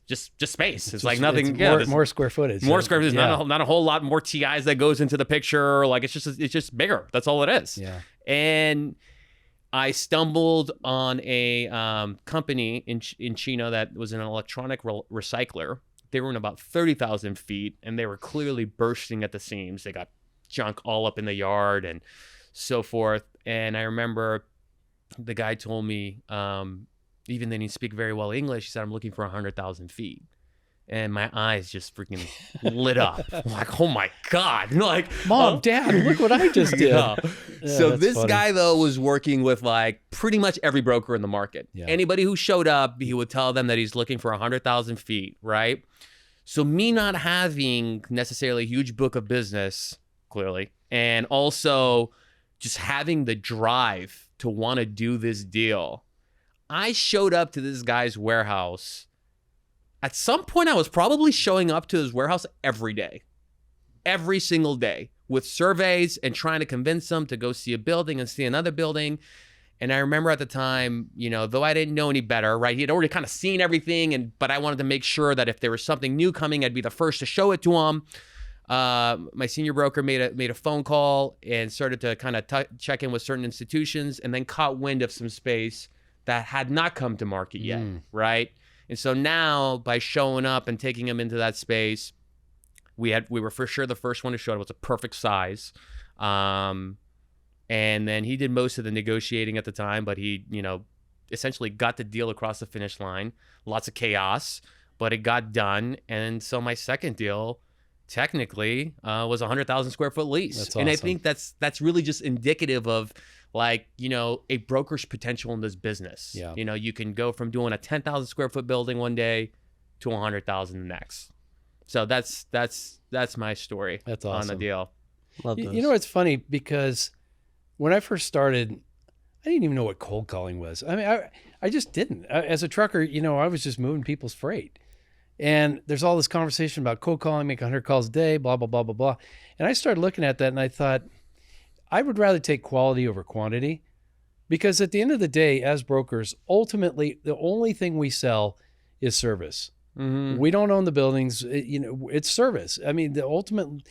just space. It's like nothing.
More square footage.
More square footage. Not a whole lot more TIs that goes into the picture. Like it's just bigger. That's all it is.
Yeah.
And I stumbled on a company in Chino that was an electronic recycler. They were in about 30,000 feet, and they were clearly bursting at the seams. They got junk all up in the yard and so forth. And I remember the guy told me, even though he didn't speak very well English, he said, "I'm looking for 100,000 feet." And my eyes just freaking lit up. I'm like, oh my God. Like,
Mom, Dad, look what I just did.
Yeah. So this
funny.
guy, though, was working with like pretty much every broker in the market.
Yeah.
Anybody who showed up, he would tell them that he's looking for 100,000 feet, right? So me not having necessarily a huge book of business, clearly, and also just having the drive to want to do this deal, I showed up to this guy's warehouse. At some point, I was probably showing up to his warehouse every day, every single day, with surveys and trying to convince them to go see a building and see another building. And I remember at the time, though I didn't know any better, right? He had already kind of seen everything, but I wanted to make sure that if there was something new coming, I'd be the first to show it to him. My senior broker made a phone call and started to kind of check in with certain institutions, and then caught wind of some space that had not come to market yet, right? And so now, by showing up and taking him into that space, we were for sure the first one to show it. It was a perfect size. And then he did most of the negotiating at the time, but he, essentially got the deal across the finish line. Lots of chaos, but it got done. And so my second deal technically was a 100,000 square foot lease.
That's awesome.
And I think that's really just indicative of a broker's potential in this business.
Yeah.
You can go from doing a 10,000 square foot building one day to 100,000 the next. So that's my story.
That's awesome.
On the deal.
Love those.
It's funny because when I first started, I didn't even know what cold calling was. I mean, I just didn't. As a trucker, I was just moving people's freight. And there's all this conversation about cold calling, make 100 calls a day, blah, blah, blah, blah, blah. And I started looking at that and I thought, I would rather take quality over quantity, because at the end of the day, as brokers, ultimately, the only thing we sell is service.
Mm-hmm.
We don't own the buildings. It's service. I mean, the ultimate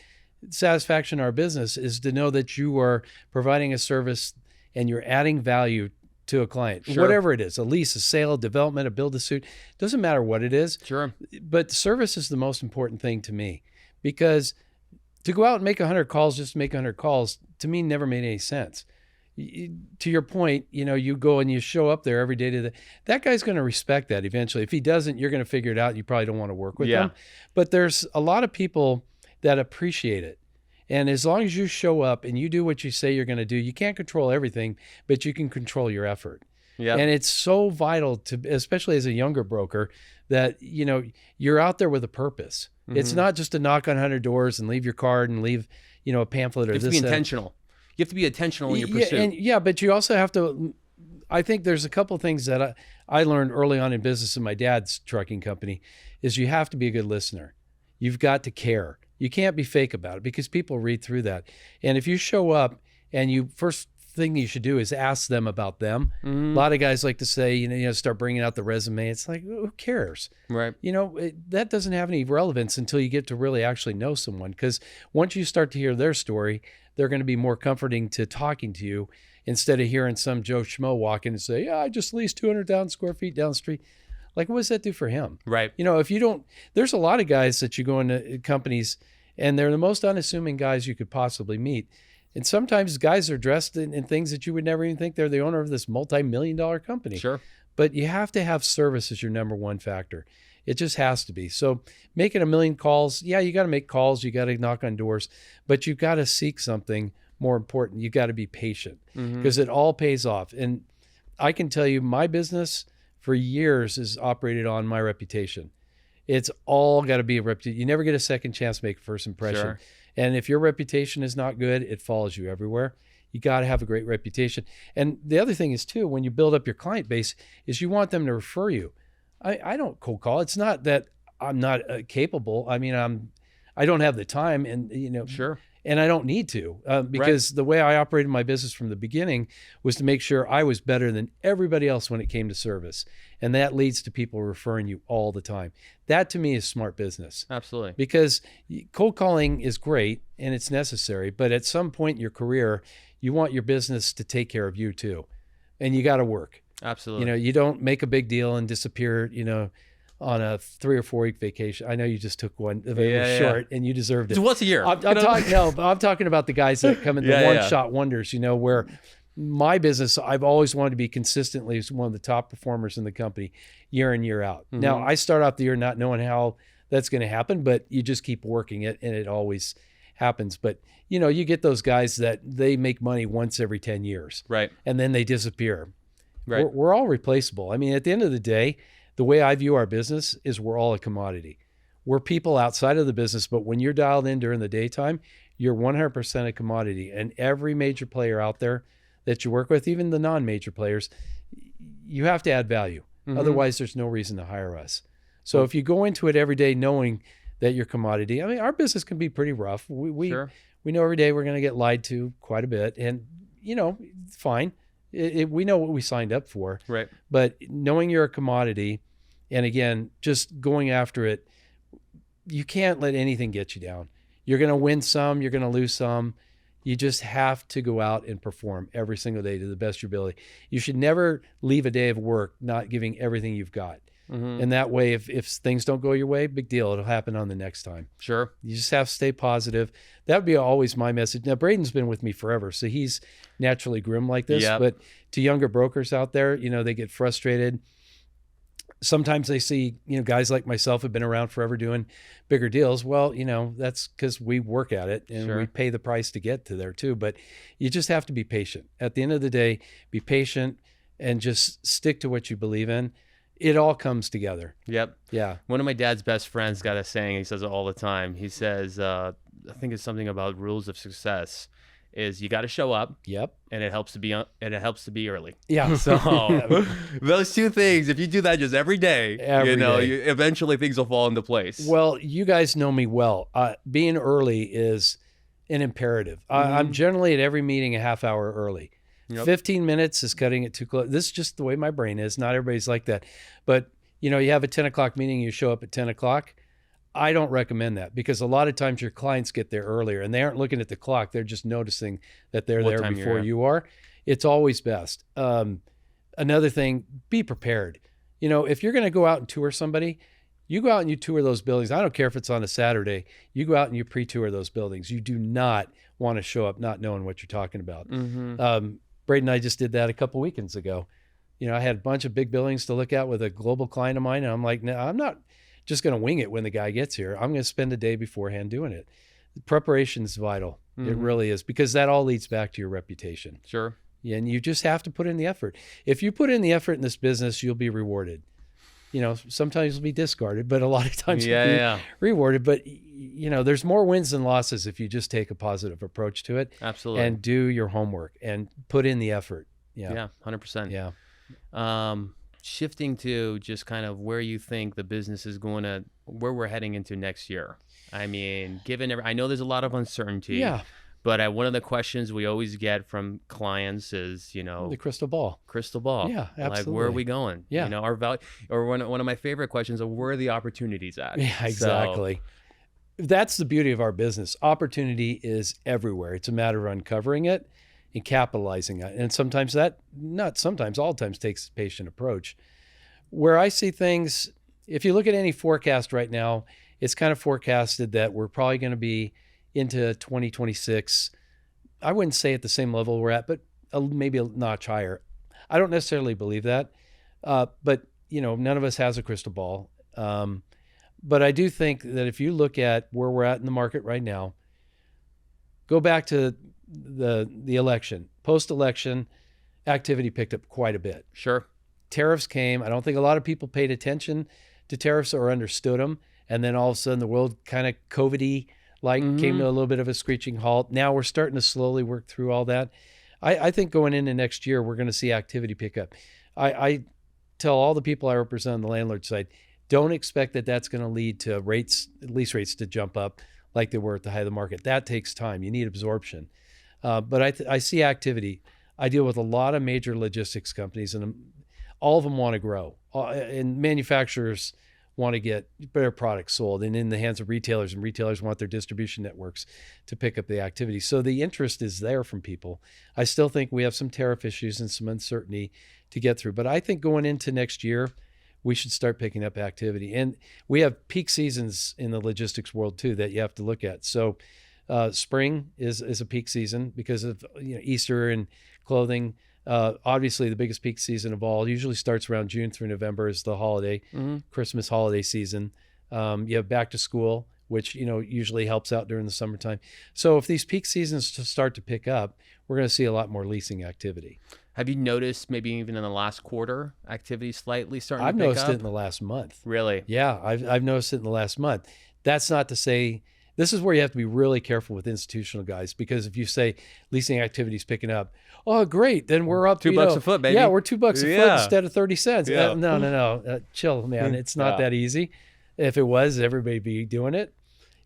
satisfaction in our business is to know that you are providing a service and you're adding value to a client,
Sure.
whatever it is, a lease, a sale, a development, a build-to-suit, doesn't matter what it is.
Sure.
But service is the most important thing to me, because to go out and make 100 calls, just to make 100 calls, to me never made any sense. To your point, you go and you show up there every day that guy's going to respect that eventually. If he doesn't, you're going to figure it out. You probably don't want to work with
Yeah.
him. But there's a lot of people that appreciate it. And as long as you show up and you do what you say you're going to do, you can't control everything, but you can control your effort.
Yeah.
And it's so vital to, especially as a younger broker, that, you're out there with a purpose.
Mm-hmm.
It's not just to knock on 100 doors and leave your card and leave, a pamphlet or
You have to
this.
be
that.
intentional. You have to be intentional in your pursuit.
But you also have to, I think there's a couple of things that I learned early on in business in my dad's trucking company, is you have to be a good listener. You've got to care. You can't be fake about it, because people read through that. And if you show up and first thing you should do is ask them about them.
Mm-hmm.
A lot of guys like to say, start bringing out the resume. It's like, who cares?
Right.
That doesn't have any relevance until you get to really actually know someone. Because once you start to hear their story, they're going to be more comforting to talking to you, instead of hearing some Joe Schmo walk in and say, yeah, I just leased 200,000 square feet down the street. Like, what does that do for him?
Right.
If you don't, there's a lot of guys that you go into companies and they're the most unassuming guys you could possibly meet. And sometimes guys are dressed in things that you would never even think they're the owner of this multi-million-dollar company.
Sure.
But you have to have service as your number one factor. It just has to be. So making 1 million calls, yeah, you got to make calls, you got to knock on doors, but you got to seek something more important. You got to be patient, because it all pays off. And I can tell you, my business for years is operated on my reputation. It's all got to be a reputation. You never get a second chance to make a first impression.
Sure.
And if your reputation is not good, it follows you everywhere. You got to have a great reputation. And the other thing is too, when you build up your client base, is you want them to refer you. I don't cold call. It's not that I'm not capable. I mean, I don't have the time, and
Sure.
and I don't need to, because the way I operated my business from the beginning was to make sure I was better than everybody else when it came to service. And that leads to people referring you all the time. That to me is smart business,
Absolutely.
because cold calling is great and it's necessary, but at some point in your career, you want your business to take care of you too. And you got to work.
Absolutely.
You don't make a big deal and disappear, on a 3 or 4 week vacation. I know you just took one, it was short, and you deserved it.
It's once a year.
I'm talking about the guys that come in the one-shot wonders, where my business, I've always wanted to be consistently one of the top performers in the company year in, year out. Now, I start out the year not knowing how that's going to happen, but you just keep working it, and it always happens. But, you get those guys that they make money once every 10 years.
Right.
And then they disappear.
Right.
We're all replaceable. I mean, at the end of the day, the way I view our business is we're all a commodity. We're people outside of the business, but when you're dialed in during the daytime, you're 100% a commodity. And every major player out there that you work with, even the non-major players, you have to add value. Otherwise, there's no reason to hire us. So if you go into it every day knowing that you're commodity, I mean, our business can be pretty rough. We
Sure.
we know every day we're going to get lied to quite a bit, and fine. We know what we signed up for,
Right.
but knowing you're a commodity, and again, just going after it, you can't let anything get you down. You're going to win some, you're going to lose some. You just have to go out and perform every single day to the best of your ability. You should never leave a day of work not giving everything you've got.
Mm-hmm.
And that way, if things don't go your way, big deal. It'll happen on the next time.
Sure.
You just have to stay positive. That would be always my message. Now, Braden's been with me forever, so he's naturally grim like this.
Yep.
But to younger brokers out there, they get frustrated. Sometimes they see, guys like myself have been around forever doing bigger deals. Well, that's because we work at it and
Sure.
we pay the price to get to there too. But you just have to be patient. At the end of the day, be patient and just stick to what you believe in. It all comes together.
Yep.
Yeah.
One of my dad's best friends got a saying. He says it all the time. He says, I think it's something about rules of success. Is you got to show up.
Yep.
And it helps to be early.
Yeah.
So those two things, if you do that just every day,
Day.
Eventually things will fall into place.
Well, you guys know me well. Being early is an imperative. I'm generally at every meeting a half hour early.
Yep.
15 minutes is cutting it too close. This is just the way my brain is. Not everybody's like that. But, you have a 10 o'clock meeting, you show up at 10 o'clock. I don't recommend that because a lot of times your clients get there earlier and they aren't looking at the clock. They're just noticing that they're there before you are. It's always best. Another thing, be prepared. If you're going to go out and tour somebody, you go out and you tour those buildings. I don't care if it's on a Saturday. You go out and you pre-tour those buildings. You do not want to show up not knowing what you're talking about.
Mm-hmm.
Braden and I just did that a couple weekends ago. I had a bunch of big buildings to look at with a global client of mine. And I'm like, no, I'm not just going to wing it when the guy gets here. I'm going to spend a day beforehand doing it. Preparation is vital.
Mm-hmm.
It really is, because that all leads back to your reputation.
Sure.
And you just have to put in the effort. If you put in the effort in this business, you'll be rewarded. Sometimes you'll be discarded, but a lot of times you'll be rewarded. But, there's more wins than losses if you just take a positive approach to it.
Absolutely.
And do your homework and put in the effort.
Yeah, 100%.
Yeah.
Shifting to just kind of where you think the business is where we're heading into next year. I mean, I know there's a lot of uncertainty.
Yeah.
But one of the questions we always get from clients is,
the crystal ball.
Crystal ball.
Yeah, absolutely.
Like, where are we going?
Yeah.
Our value, or one of my favorite questions are, where are the opportunities at?
Yeah, exactly. That's the beauty of our business. Opportunity is everywhere. It's a matter of uncovering it and capitalizing on it. And sometimes all the times takes a patient approach. Where I see things, if you look at any forecast right now, it's kind of forecasted that we're probably going to be into 2026. I wouldn't say at the same level we're at, but maybe a notch higher. I don't necessarily believe that. But none of us has a crystal ball. But I do think that if you look at where we're at in the market right now, go back to the election. Post-election, activity picked up quite a bit.
Sure.
Tariffs came. I don't think a lot of people paid attention to tariffs or understood them. And then all of a sudden the world kind of COVID-y came to a little bit of a screeching halt. Now we're starting to slowly work through all that. I think going into next year, we're going to see activity pick up. I tell all the people I represent on the landlord side, don't expect that that's going to lead to lease rates to jump up like they were at the height of the market. That takes time. You need absorption. But I see activity. I deal with a lot of major logistics companies, and all of them want to grow. And manufacturers want to get better products sold and in the hands of retailers, and retailers want their distribution networks to pick up the activity. So the interest is there from people. I still think we have some tariff issues and some uncertainty to get through. But I think going into next year, we should start picking up activity. And we have peak seasons in the logistics world too that you have to look at. So spring is a peak season because of Easter and clothing. Obviously, the biggest peak season of all usually starts around June through November is the holiday, Christmas holiday season. You have back to school, which usually helps out during the summertime. So if these peak seasons start to pick up, we're going to see a lot more leasing activity.
Have you noticed maybe even in the last quarter activity slightly starting to pick up?
I've noticed it in the last month.
Really?
Yeah, I've noticed it in the last month. That's not to say, this is where you have to be really careful with institutional guys, because if you say leasing activity is picking up, oh, great, then we're up
$2 a foot, baby.
Yeah, we're $2 a foot instead of 30 cents.
Yeah.
No. Chill, man. It's not that easy. If it was, everybody'd be doing it.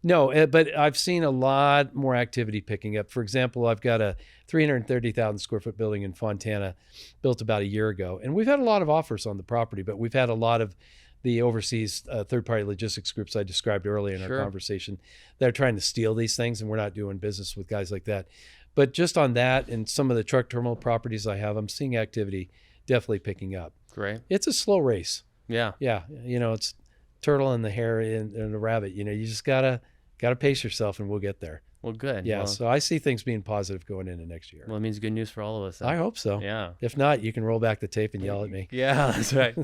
No, but I've seen a lot more activity picking up. For example, I've got a 330,000 square foot building in Fontana built about a year ago. And we've had a lot of offers on the property, but we've had a lot of the overseas third-party logistics groups I described earlier in our conversation that are trying to steal these things, and we're not doing business with guys like that. But just on that and some of the truck terminal properties I have, I'm seeing activity definitely picking up.
Great.
It's a slow race.
Yeah.
Yeah. It's turtle and the hare and the rabbit. You just gotta pace yourself, and we'll get there.
Well, good.
Yeah.
Well,
So I see things being positive going into next year.
well, it means good news for all of us then.
I hope so.
Yeah.
If not, you can roll back the tape and yell at me.
Yeah, that's right.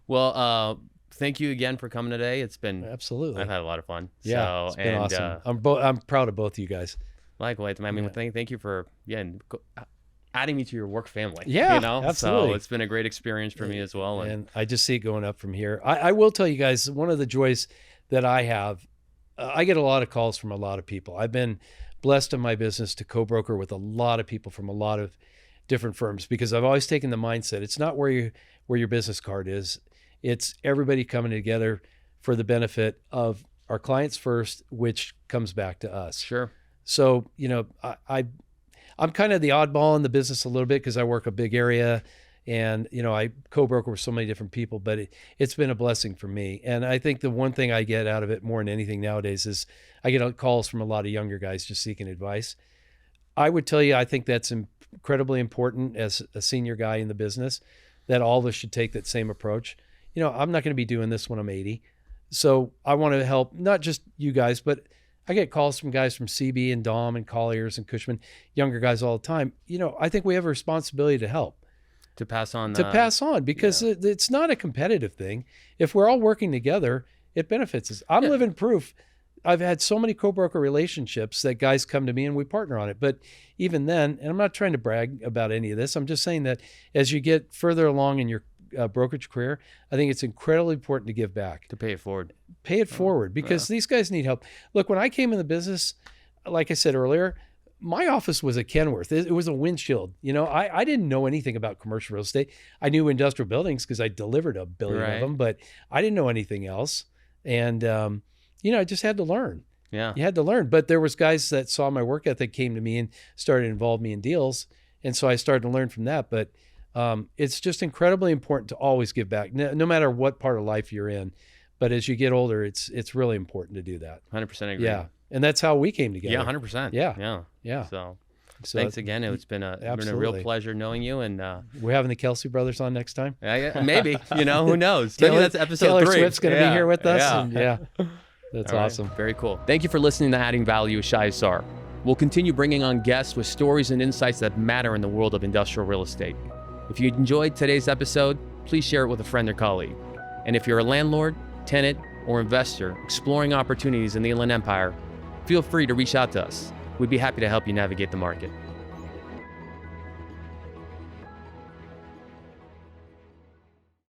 Well, thank you again for coming today. It's been
Absolutely.
I've had a lot of fun.
Yeah,
So,
it's been
and,
awesome. I'm proud of both of you guys.
Likewise. I mean, thank you for adding me to your work family.
Yeah,
You know?
absolutely.
So it's been a great experience for me as well.
And I just see it going up from here. I will tell you guys, one of the joys that I have, I get a lot of calls from a lot of people. I've been blessed in my business to co-broker with a lot of people from a lot of different firms, because I've always taken the mindset, it's not where your business card is. It's everybody coming together for the benefit of our clients first, which comes back to us.
Sure.
So, I'm kind of the oddball in the business a little bit because I work a big area, and I co-broker with so many different people, but it's been a blessing for me. And I think the one thing I get out of it more than anything nowadays is I get calls from a lot of younger guys just seeking advice. I would tell you, I think that's incredibly important as a senior guy in the business, that all of us should take that same approach. I'm not going to be doing this when I'm 80. So I want to help not just you guys, but I get calls from guys from CB and Dom and Colliers and Cushman, younger guys all the time. I think we have a responsibility to help.
To pass on.
Because it's not a competitive thing. If we're all working together, it benefits us. I'm living proof. I've had so many co-broker relationships that guys come to me and we partner on it. But even then, and I'm not trying to brag about any of this, I'm just saying that as you get further along in your brokerage career, I think it's incredibly important to give back.
To pay it forward.
Pay it forward, because these guys need help. Look, when I came in the business, like I said earlier, my office was a Kenworth. It was a windshield. I didn't know anything about commercial real estate. I knew industrial buildings because I delivered a billion of them, but I didn't know anything else. And, I just had to learn.
Yeah.
You had to learn. But there was guys that saw my work ethic, came to me and started to involve me in deals. And so I started to learn from that. But it's just incredibly important to always give back, no matter what part of life you're in. But as you get older, it's really important to do that.
100% agree.
Yeah. And that's how we came together.
Yeah, 100%.
Yeah.
So thanks again. It's been a real pleasure knowing you. And
we're having the Kelsey brothers on next time.
Maybe, who knows? Maybe that's episode
Taylor
3.
Swift's going to be here with us.
Yeah.
And that's
All right.
awesome.
Very cool. Thank you for listening to Adding Value with Shai Sar. We'll continue bringing on guests with stories and insights that matter in the world of industrial real estate. If you enjoyed today's episode, please share it with a friend or colleague. And if you're a landlord, tenant, or investor exploring opportunities in the Inland Empire, feel free to reach out to us. We'd be happy to help you navigate the market.